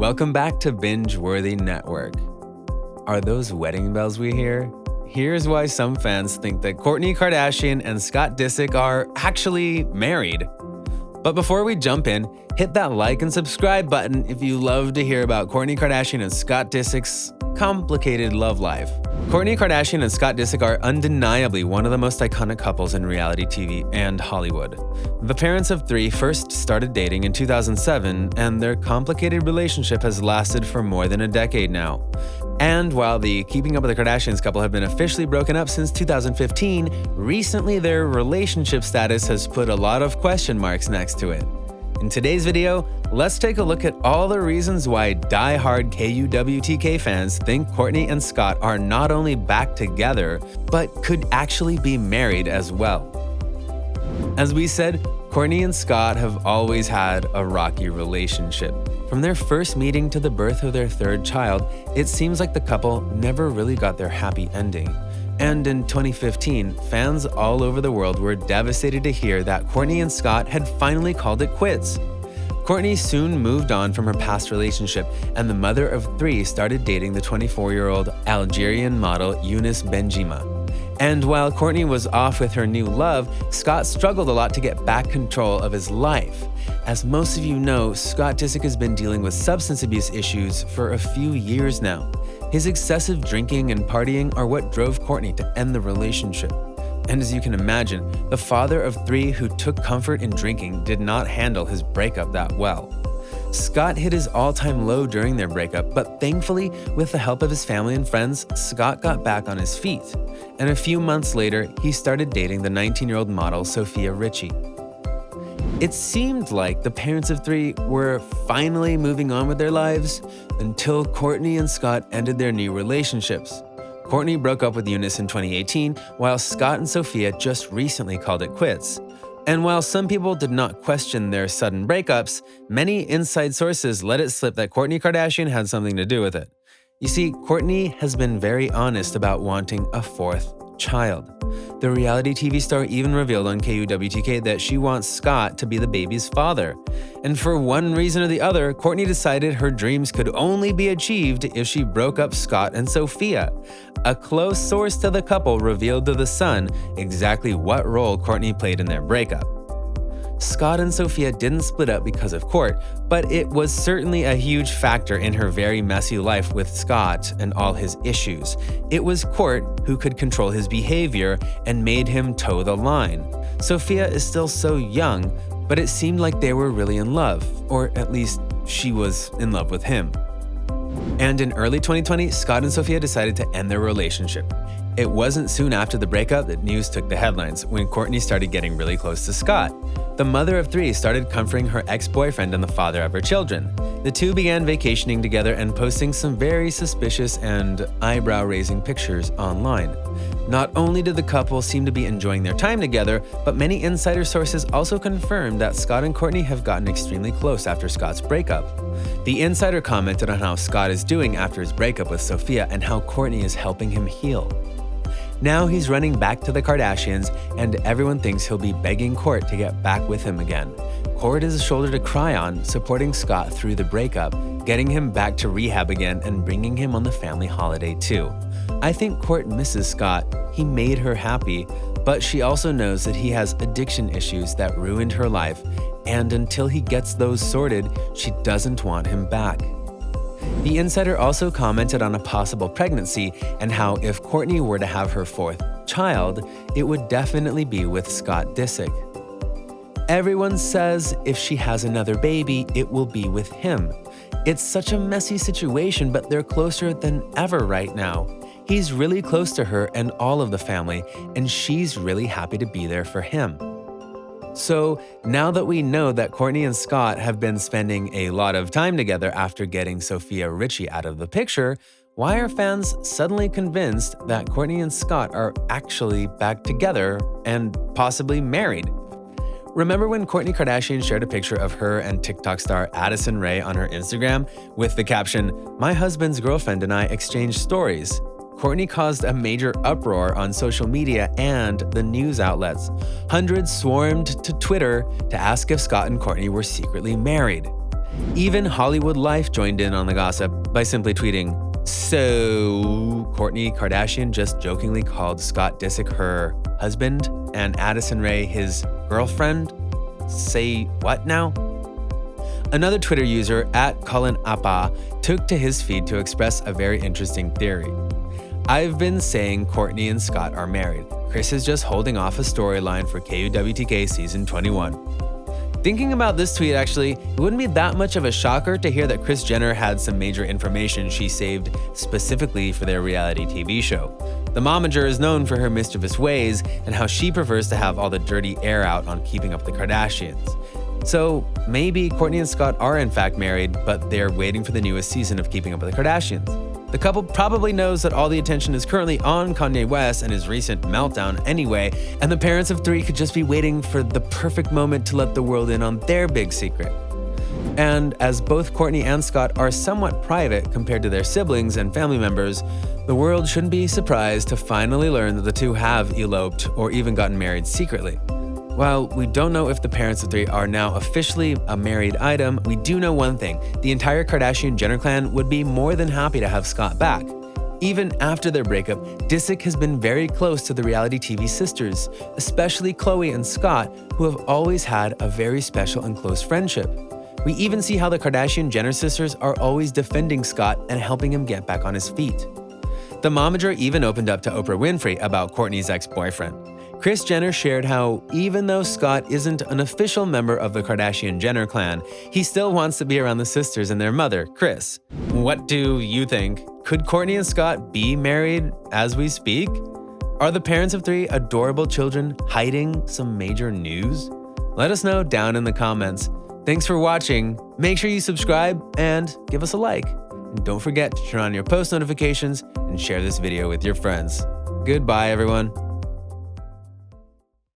Welcome back to Binge-Worthy Network. Are those wedding bells we hear? Here's why some fans think that Kourtney Kardashian and Scott Disick are actually married. But before we jump in, hit that like and subscribe button if you love to hear about Kourtney Kardashian and Scott Disick's complicated love life. Kourtney Kardashian and Scott Disick are undeniably one of the most iconic couples in reality TV and Hollywood. The parents of three first started dating in 2007, and their complicated relationship has lasted for more than a decade now. And while the Keeping Up with the Kardashians couple have been officially broken up since 2015, recently their relationship status has put a lot of question marks next to it. In today's video, let's take a look at all the reasons why die-hard KUWTK fans think Kourtney and Scott are not only back together, but could actually be married as well. As we said, Kourtney and Scott have always had a rocky relationship. From their first meeting to the birth of their third child, it seems like the couple never really got their happy ending. And in 2015, fans all over the world were devastated to hear that Kourtney and Scott had finally called it quits. Kourtney soon moved on from her past relationship, and the mother of three started dating the 24-year-old Algerian model Younes Benjima. And while Kourtney was off with her new love, Scott struggled a lot to get back control of his life. As most of you know, Scott Disick has been dealing with substance abuse issues for a few years now. His excessive drinking and partying are what drove Kourtney to end the relationship. And as you can imagine, the father of three who took comfort in drinking did not handle his breakup that well. Scott hit his all-time low during their breakup, but thankfully, with the help of his family and friends, Scott got back on his feet. And a few months later, he started dating the 19-year-old model Sofia Richie. It seemed like the parents of three were finally moving on with their lives until Kourtney and Scott ended their new relationships. Kourtney broke up with Younes in 2018, while Scott and Sofia just recently called it quits. And while some people did not question their sudden breakups, many inside sources let it slip that Kourtney Kardashian had something to do with it. You see, Kourtney has been very honest about wanting a fourth child. The reality TV star even revealed on KUWTK that she wants Scott to be the baby's father. And for one reason or the other, Kourtney decided her dreams could only be achieved if she broke up Scott and Sofia. A close source to the couple revealed to The Sun exactly what role Kourtney played in their breakup. Scott and Sofia didn't split up because of Kourt, but it was certainly a huge factor in her very messy life with Scott and all his issues. It was Kourt who could control his behavior and made him toe the line. Sofia is still so young, but it seemed like they were really in love, or at least she was in love with him. And in early 2020, Scott and Sofia decided to end their relationship. It wasn't soon after the breakup that news took the headlines, when Kourtney started getting really close to Scott. The mother of three started comforting her ex-boyfriend and the father of her children. The two began vacationing together and posting some very suspicious and eyebrow-raising pictures online. Not only did the couple seem to be enjoying their time together, but many insider sources also confirmed that Scott and Kourtney have gotten extremely close after Scott's breakup. The insider commented on how Scott is doing after his breakup with Sofia and how Kourtney is helping him heal. Now he's running back to the Kardashians, and everyone thinks he'll be begging Kourt to get back with him again. Kourt is a shoulder to cry on, supporting Scott through the breakup, getting him back to rehab again and bringing him on the family holiday too. I think Kourt misses Scott. He made her happy, but she also knows that he has addiction issues that ruined her life, and until he gets those sorted, she doesn't want him back. The insider also commented on a possible pregnancy and how if Kourtney were to have her fourth child, it would definitely be with Scott Disick. Everyone says if she has another baby, it will be with him. It's such a messy situation, but they're closer than ever right now. He's really close to her and all of the family, and she's really happy to be there for him. So now that we know that Kourtney and Scott have been spending a lot of time together after getting Sofia Richie out of the picture, why are fans suddenly convinced that Kourtney and Scott are actually back together and possibly married? Remember when Kourtney Kardashian shared a picture of her and TikTok star Addison Rae on her Instagram with the caption, "My husband's girlfriend and I exchanged stories"? Kourtney caused a major uproar on social media and the news outlets. Hundreds swarmed to Twitter to ask if Scott and Kourtney were secretly married. Even Hollywood Life joined in on the gossip by simply tweeting, "So, Kourtney Kardashian just jokingly called Scott Disick her husband and Addison Rae his girlfriend? Say what now?" Another Twitter user, @ColinAppa, took to his feed to express a very interesting theory. "I've been saying Kourtney and Scott are married. Kris is just holding off a storyline for KUWTK Season 21. Thinking about this tweet, actually, it wouldn't be that much of a shocker to hear that Kris Jenner had some major information she saved specifically for their reality TV show. The momager is known for her mischievous ways and how she prefers to have all the dirty air out on Keeping Up with the Kardashians. So maybe Kourtney and Scott are in fact married, but they're waiting for the newest season of Keeping Up with the Kardashians. The couple probably knows that all the attention is currently on Kanye West and his recent meltdown anyway, and the parents of three could just be waiting for the perfect moment to let the world in on their big secret. And as both Kourtney and Scott are somewhat private compared to their siblings and family members, the world shouldn't be surprised to finally learn that the two have eloped or even gotten married secretly. While we don't know if the parents of three are now officially a married item, we do know one thing: the entire Kardashian-Jenner clan would be more than happy to have Scott back. Even after their breakup, Disick has been very close to the reality TV sisters, especially Khloe and Scott, who have always had a very special and close friendship. We even see how the Kardashian-Jenner sisters are always defending Scott and helping him get back on his feet. The momager even opened up to Oprah Winfrey about Kourtney's ex-boyfriend. Kris Jenner shared how even though Scott isn't an official member of the Kardashian-Jenner clan, he still wants to be around the sisters and their mother, Kris. What do you think? Could Kourtney and Scott be married as we speak? Are the parents of three adorable children hiding some major news? Let us know down in the comments. Thanks for watching. Make sure you subscribe and give us a like. And don't forget to turn on your post notifications and share this video with your friends. Goodbye, everyone.